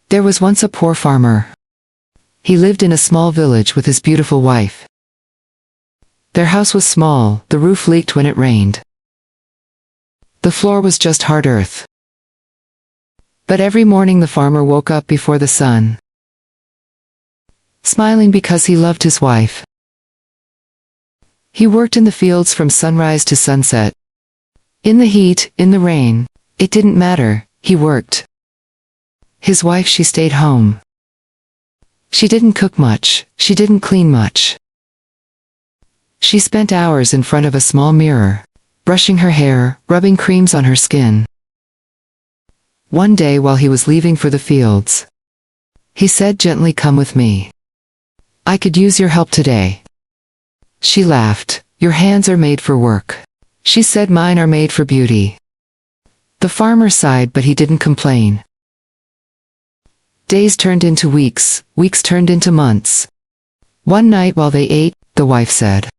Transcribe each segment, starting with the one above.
There was once a poor farmer. He lived in a small village with his beautiful wife. Their house was small, the roof leaked when it rained. The floor was just hard earth. But every morning the farmer woke up before the sun, smiling because he loved his wife. He worked in the fields from sunrise to sunset. In the heat, in the rain, it didn't matter, he worked. His wife, she stayed home. She didn't cook much, she didn't clean much. She spent hours in front of a small mirror, brushing her hair, rubbing creams on her skin. One day while he was leaving for the fields, he said gently, "Come with me. I could use your help today." She laughed. "Your hands are made for work." She said, "Mine are made for beauty." The farmer sighed, but he didn't complain. Days turned into weeks, weeks turned into months. One night while they ate, the wife said,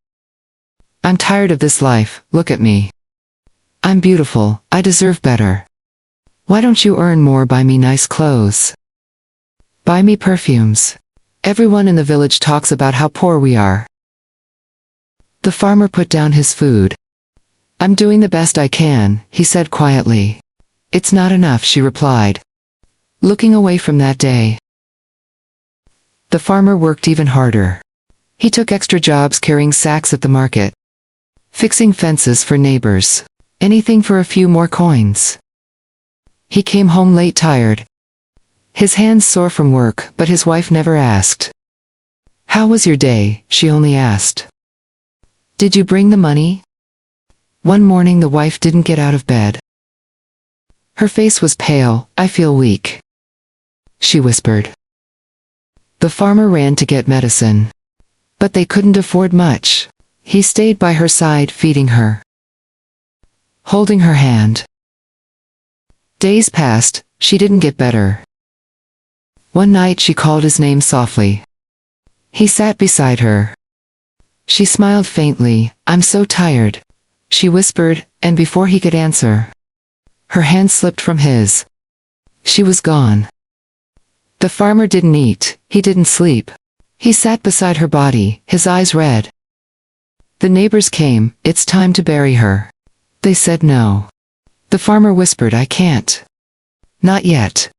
"I'm tired of this life, look at me. I'm beautiful, I deserve better. Why don't you earn more? Buy me nice clothes. Buy me perfumes. Everyone in the village talks about how poor we are." The farmer put down his food. "I'm doing the best I can," he said quietly. "It's not enough," she replied, looking away from that day. The farmer worked even harder. He took extra jobs carrying sacks at the market, fixing fences for neighbors, anything for a few more coins. He came home late, tired, his hands sore from work, but his wife never asked, "How was your day?" She only asked, "Did you bring the money?" One morning the wife didn't get out of bed. Her face was pale. "I feel weak," she whispered. The farmer ran to get medicine, but they couldn't afford much. He stayed by her side, feeding her, holding her hand. Days passed, she didn't get better. One night she called his name softly. He sat beside her. She smiled faintly. "I'm so tired," she whispered, and before he could answer, her hand slipped from his. She was gone. The farmer didn't eat, he didn't sleep. He sat beside her body, his eyes red. The neighbors came. "It's time to bury her." They said no. The farmer whispered, "I can't. Not yet."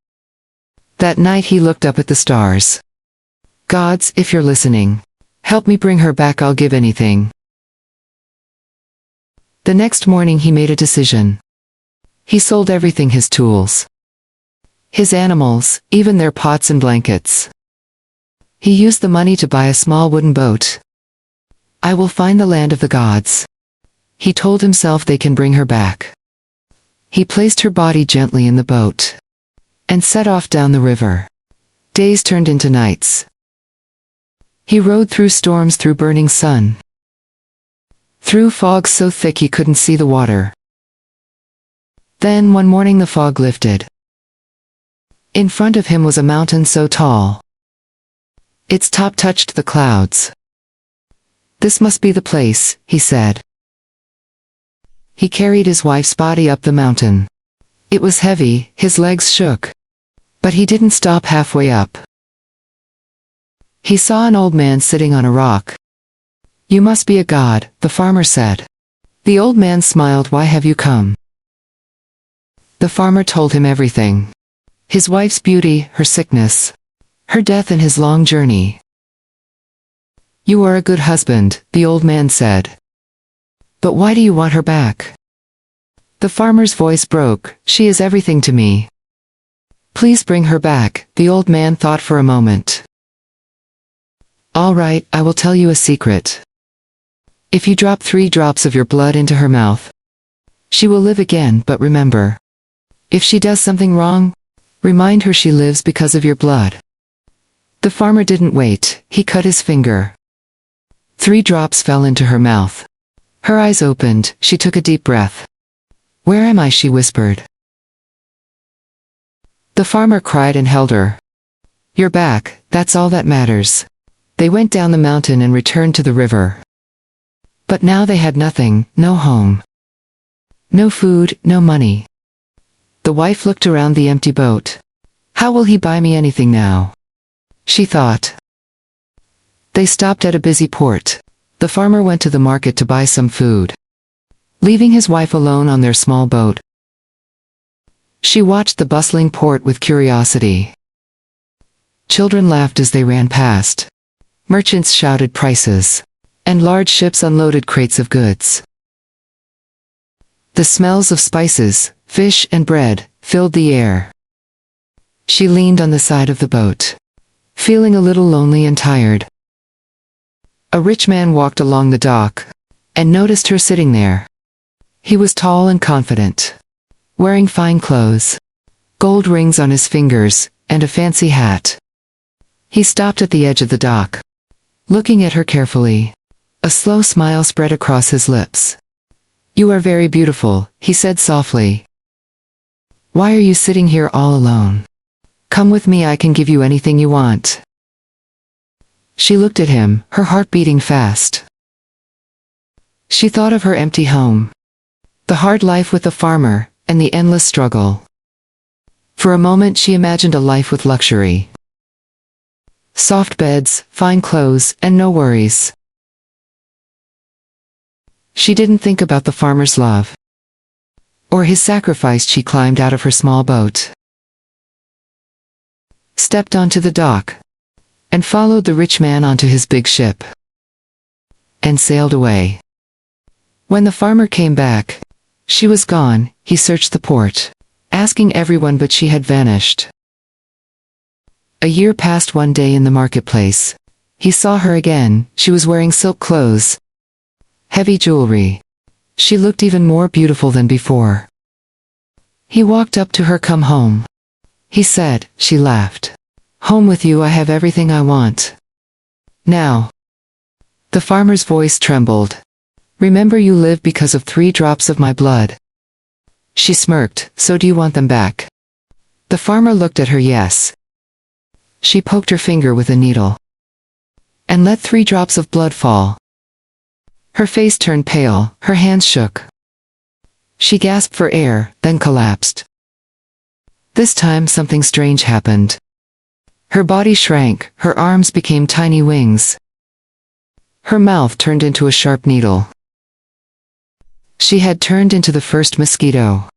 That night he looked up at the stars. "Gods, if you're listening, help me bring her back, I'll give anything." The next morning he made a decision. He sold everything, his tools, his animals, even their pots and blankets. He used the money to buy a small wooden boat. "I will find the land of the gods," he told himself. "They can bring her back." He placed her body gently in the boat and set off down the river. Days turned into nights. He rode through storms, through burning sun, through fog so thick he couldn't see the water. Then one morning the fog lifted. In front of him was a mountain so tall, its top touched the clouds. "This must be the place," he said. He carried his wife's body up the mountain. It was heavy, his legs shook. But he didn't stop halfway up. He saw an old man sitting on a rock. "You must be a god," the farmer said. The old man smiled. "Why have you come?" The farmer told him everything. His wife's beauty, her sickness, her death, and his long journey. "You are a good husband," the old man said. "But why do you want her back?" The farmer's voice broke. "She is everything to me. Please bring her back." The old man thought for a moment. "All right, I will tell you a secret. If you drop 3 drops of your blood into her mouth, she will live again. But remember, if she does something wrong, remind her she lives because of your blood." The farmer didn't wait. He cut his finger. 3 drops fell into her mouth. Her eyes opened. She took a deep breath. "Where am I?" she whispered. The farmer cried and held her. "You're back, that's all that matters." They went down the mountain and returned to the river. But now they had nothing, no home, no food, no money. The wife looked around the empty boat. How will he buy me anything now? She thought. They stopped at a busy port. The farmer went to the market to buy some food, leaving his wife alone on their small boat. She watched the bustling port with curiosity. Children laughed as they ran past. Merchants shouted prices, and large ships unloaded crates of goods. The smells of spices, fish, and bread filled the air. She leaned on the side of the boat, feeling a little lonely and tired. A rich man walked along the dock and noticed her sitting there. He was tall and confident, wearing fine clothes, gold rings on his fingers, and a fancy hat. He stopped at the edge of the dock, looking at her carefully. A slow smile spread across his lips. "You are very beautiful," he said softly. "Why are you sitting here all alone? Come with me, I can give you anything you want." She looked at him, her heart beating fast. She thought of her empty home, the hard life with the farmer, and the endless struggle. For a moment she imagined a life with luxury. Soft beds, fine clothes, and no worries. She didn't think about the farmer's love, or his sacrifice. She climbed out of her small boat, stepped onto the dock, and followed the rich man onto his big ship, and sailed away. When the farmer came back, she was gone. He searched the port, asking everyone, but she had vanished. A year passed. One day in the marketplace, he saw her again. She was wearing silk clothes, heavy jewelry. She looked even more beautiful than before. He walked up to her. "Come home," he said. She laughed. "Home with you, I have everything I want. Now." The farmer's voice trembled. "Remember, you live because of 3 drops of my blood." She smirked. "So do you want them back?" The farmer looked at her. "Yes." She poked her finger with a needle, and let 3 drops of blood fall. Her face turned pale, her hands shook. She gasped for air, then collapsed. This time something strange happened. Her body shrank, her arms became tiny wings. Her mouth turned into a sharp needle. She had turned into the first mosquito.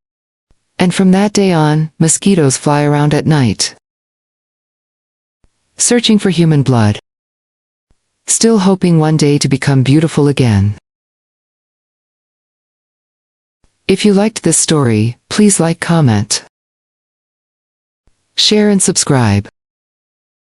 And from that day on, mosquitoes fly around at night, searching for human blood, still hoping one day to become beautiful again. If you liked this story, please like, comment, share and subscribe.